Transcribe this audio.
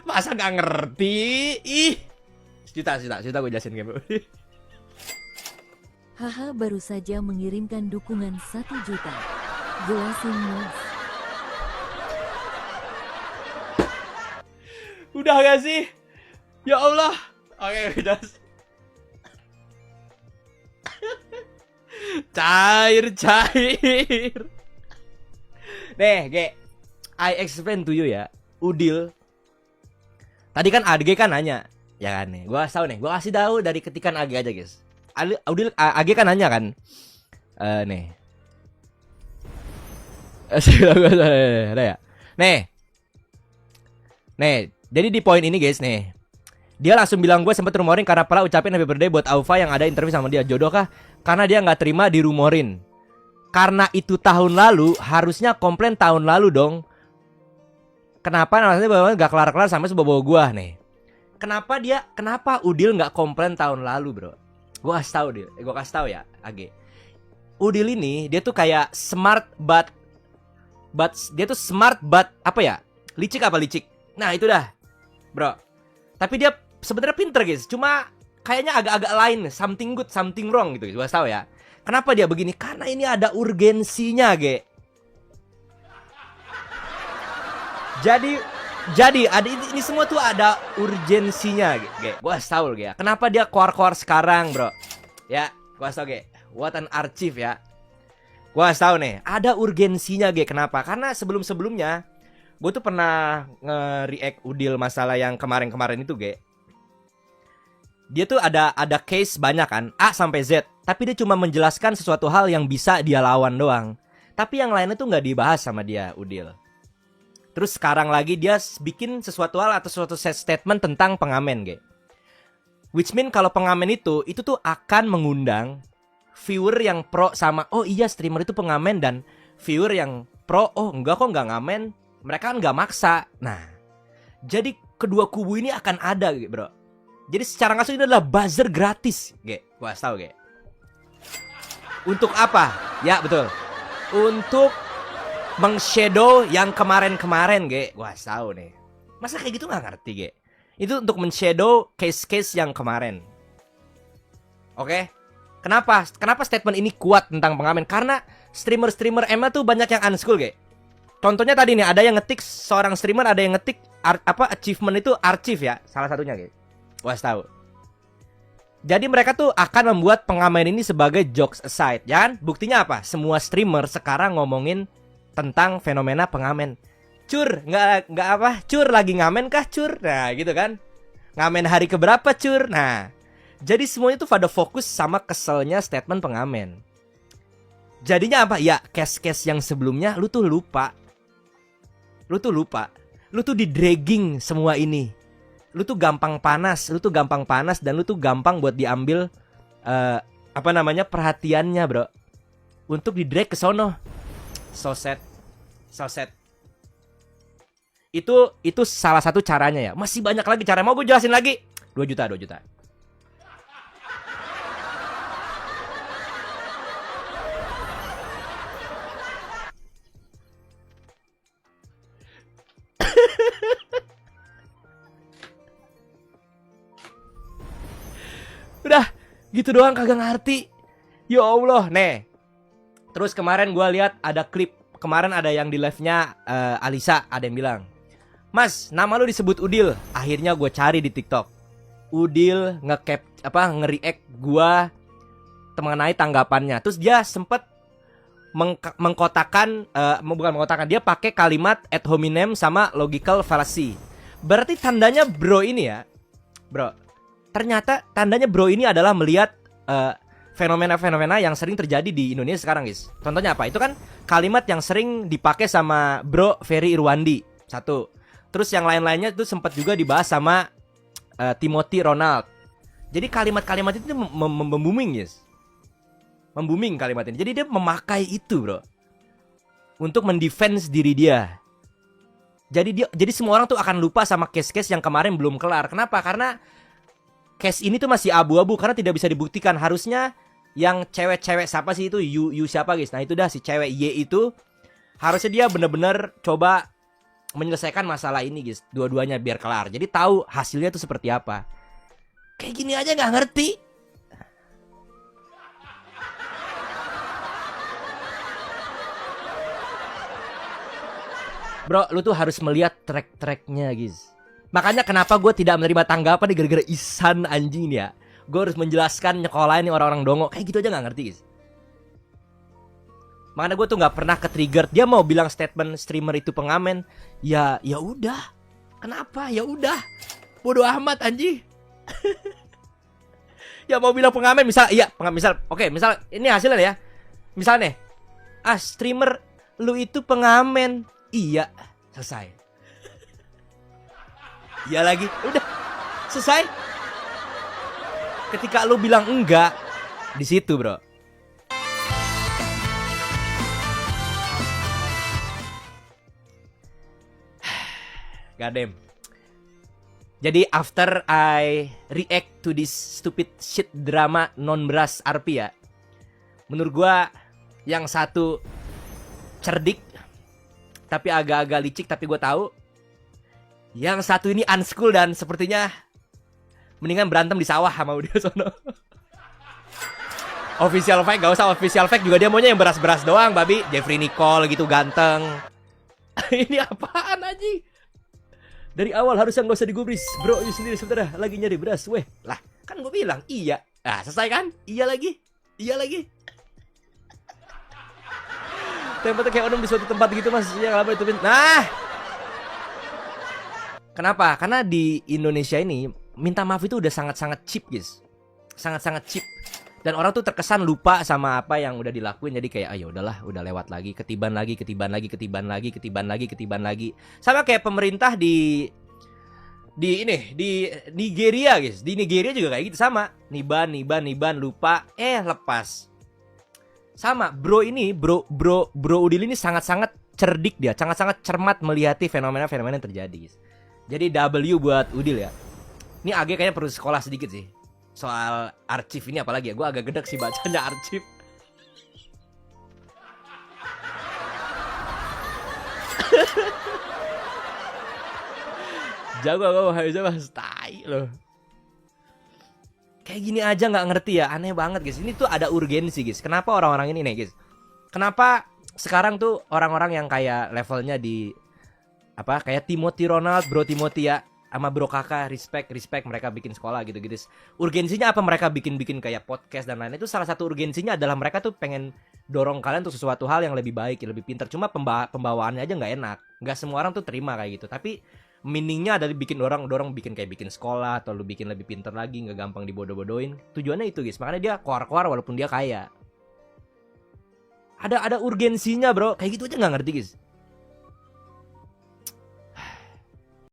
Masa nggak ngerti? Ih. Sejuta gue jelasin game. Haha baru saja mengirimkan dukungan 1 juta. Jelasin Mas. Udah gak sih? Ya Allah. Oke, udah. Cair. Nih, Ge. I explain to you ya. Udil. Tadi kan AG kan nanya. Ya kan nih. Gua kasih tahu nih. Gua kasih tahu dari ketikan AG aja, guys. Udil AG kan nanya kan. Nih. Ada ya. Nih, jadi di poin ini guys nih. Dia langsung bilang gue sempet rumorin karena pala ucapin happy birthday buat Aufa yang ada interview sama dia. Jodoh kah? Karena dia nggak terima dirumorin. Karena itu tahun lalu, harusnya komplain tahun lalu dong. Kenapa namanya bawa nggak kelar-kelar sampai sebawa gua nih? Kenapa Udil nggak komplain tahun lalu bro? Gue kasih tahu ya, Age. Udil ini dia tuh kayak smart but dia tuh smart but apa ya? Licik. Nah itu dah, bro. Tapi dia sebenarnya pinter guys. Cuma kayaknya agak-agak lain, something good, something wrong gitu. Gue tahu ya. Kenapa dia begini? Karena ini ada urgensinya, Ge. Jadi ada ini semua tuh ada urgensinya, Ge. Gue tahu, Ge. Kenapa dia keluar sekarang, bro? Ya, gue tahu, Ge. What an archive ya. Gue tahu nih, ada urgensinya, Ge. Kenapa? Karena sebelum-sebelumnya gue tuh pernah nge-react Udil masalah yang kemarin-kemarin itu, Ge. Dia tuh ada case banyak kan, A sampai Z. Tapi dia cuma menjelaskan sesuatu hal yang bisa dia lawan doang. Tapi yang lainnya tuh nggak dibahas sama dia, Udil. Terus sekarang lagi dia bikin sesuatu hal atau suatu statement tentang pengamen, Ge. Which mean kalau pengamen itu tuh akan mengundang viewer yang pro sama, oh iya streamer itu pengamen, dan viewer yang pro, oh enggak kok nggak ngamen. Mereka kan nggak maksa. Nah, jadi kedua kubu ini akan ada, Ge, bro. Jadi secara langsung ini adalah buzzer gratis, Ge. Gua tahu, Ge. Untuk apa? Ya, betul. Untuk meng-shadow yang kemarin-kemarin, Ge. Gua tahu nih. Masa kayak gitu nggak ngerti, Ge? Itu untuk men-shadow case-case yang kemarin. Oke? Kenapa statement ini kuat tentang pengamen? Karena streamer Emma tuh banyak yang unschool, Ge. Contohnya tadi nih, ada yang ngetik seorang streamer, ada yang ngetik achievement itu archive ya, salah satunya, Ge. Gua tahu. Jadi mereka tuh akan membuat pengamen ini sebagai jokes aside, ya kan? Buktinya apa? Semua streamer sekarang ngomongin tentang fenomena pengamen. Cur, nggak apa? Cur lagi ngamen kah, Cur? Nah, gitu kan? Ngamen hari keberapa, Cur? Nah, jadi semuanya tuh pada fokus sama keselnya statement pengamen. Jadinya apa? Ya, case-case yang sebelumnya lu tuh lupa. Lu tuh di dragging semua ini. Lu tuh gampang panas dan lu tuh gampang buat diambil perhatiannya, bro. Untuk di drag ke sono. So sad. Itu salah satu caranya ya. Masih banyak lagi cara. Mau gue jelasin lagi? 2 juta. Udah gitu doang kagak ngerti. Ya Allah, nih. Terus kemarin gue lihat ada klip. Kemarin ada yang di live-nya Alisa, ada yang bilang, "Mas, nama lu disebut Udil." Akhirnya gue cari di TikTok. Udil nge-react gue mengenai tanggapannya. Terus dia sempet mengkotakan, bukan mengkotakan, dia pakai kalimat ad hominem sama logical fallacy. Berarti tandanya bro ini ya, bro. Ternyata tandanya bro ini adalah melihat fenomena-fenomena yang sering terjadi di Indonesia sekarang, guys. Contohnya apa? Itu kan kalimat yang sering dipakai sama bro Ferry Irwandi. Satu. Terus yang lain-lainnya itu sempat juga dibahas sama Timothy Ronald. Jadi kalimat-kalimat itu membooming, guys. Membooming kalimat ini. Jadi dia memakai itu, bro, untuk mendefense diri dia. Jadi semua orang tuh akan lupa sama case-case yang kemarin belum kelar. Kenapa? Karena case ini tuh masih abu-abu karena tidak bisa dibuktikan. Harusnya yang cewek-cewek siapa sih itu? Yu siapa, guys? Nah itu dah, si cewek Y itu harusnya dia bener-bener coba menyelesaikan masalah ini guys, dua-duanya biar kelar. Jadi tahu hasilnya tuh seperti apa. Kayak gini aja nggak ngerti. Bro, lu tuh harus melihat track-tracknya guys. Makanya kenapa gue tidak menerima tanggapan gara-gara Ihsan anjing ya. Gue harus menjelaskan nyekolahin orang-orang dongo. Kayak gitu aja gak ngerti guys. Makanya gue tuh gak pernah ke-trigger. Dia mau bilang statement streamer itu pengamen. Ya udah. Kenapa? Ya udah. Bodoh amat anjing. Ya mau bilang pengamen misal. Iya misal. Oke misal ini hasilnya ya. Misalnya streamer lu itu pengamen. Iya. Selesai. Iya lagi, udah selesai. Ketika lu bilang enggak, di situ bro. Goddamn. Jadi after I react to this stupid shit drama non-beras RP ya, menurut gua yang satu cerdik tapi agak-agak licik, tapi gue tahu yang satu ini unschool dan sepertinya mendingan berantem di sawah sama dia sono. Official fake, gak usah official fake juga, dia maunya yang beras-beras doang, babi. Jeffrey Nicole gitu ganteng. Ini apaan aja? Dari awal harusnya gak usah digubris. Bro, you sendiri sebentar lagi nyari beras. Weh, lah kan gue bilang iya. Nah selesai kan? Iya lagi. Tempatnya kayak orang di suatu tempat gitu mas. Ya lama itu. Nah, kenapa? Karena di Indonesia ini minta maaf itu udah sangat-sangat cheap guys. Sangat-sangat cheap. Dan orang tuh terkesan lupa sama apa yang udah dilakuin. Jadi kayak ayo udahlah, udah lewat lagi. Ketiban lagi. Sama kayak pemerintah di Nigeria guys. Di Nigeria juga kayak gitu sama. Niban lupa lepas. Sama bro Udil ini sangat-sangat cerdik dia. Sangat-sangat cermat melihati fenomena-fenomena yang terjadi guys. Jadi W buat Udil ya. Ini Ag kayaknya perlu sekolah sedikit sih soal arsip ini, apalagi ya. Gue agak gedek sih bacanya arsip. Jago harus tai loh. Kayak gini aja nggak ngerti ya, aneh banget guys. Ini tuh ada urgensi guys. Kenapa orang-orang ini nih guys? Kenapa sekarang tuh orang-orang yang kayak levelnya di apa kayak Timothy Ronald, Bro Timothy ya, sama Bro Kakak, respect mereka bikin sekolah gitu-gitu. Urgensinya apa mereka bikin kayak podcast dan lain-lain? Itu salah satu urgensinya adalah mereka tuh pengen dorong kalian untuk sesuatu hal yang lebih baik, lebih pintar. Cuma pembawaannya aja nggak enak. Nggak semua orang tuh terima kayak gitu. Tapi meaningnya adalah bikin dorong bikin sekolah atau lu bikin lebih pintar lagi, nggak gampang dibodoh-bodohin. Tujuannya itu guys. Makanya dia keluar walaupun dia kaya. Ada urgensinya bro. Kayak gitu aja nggak ngerti guys.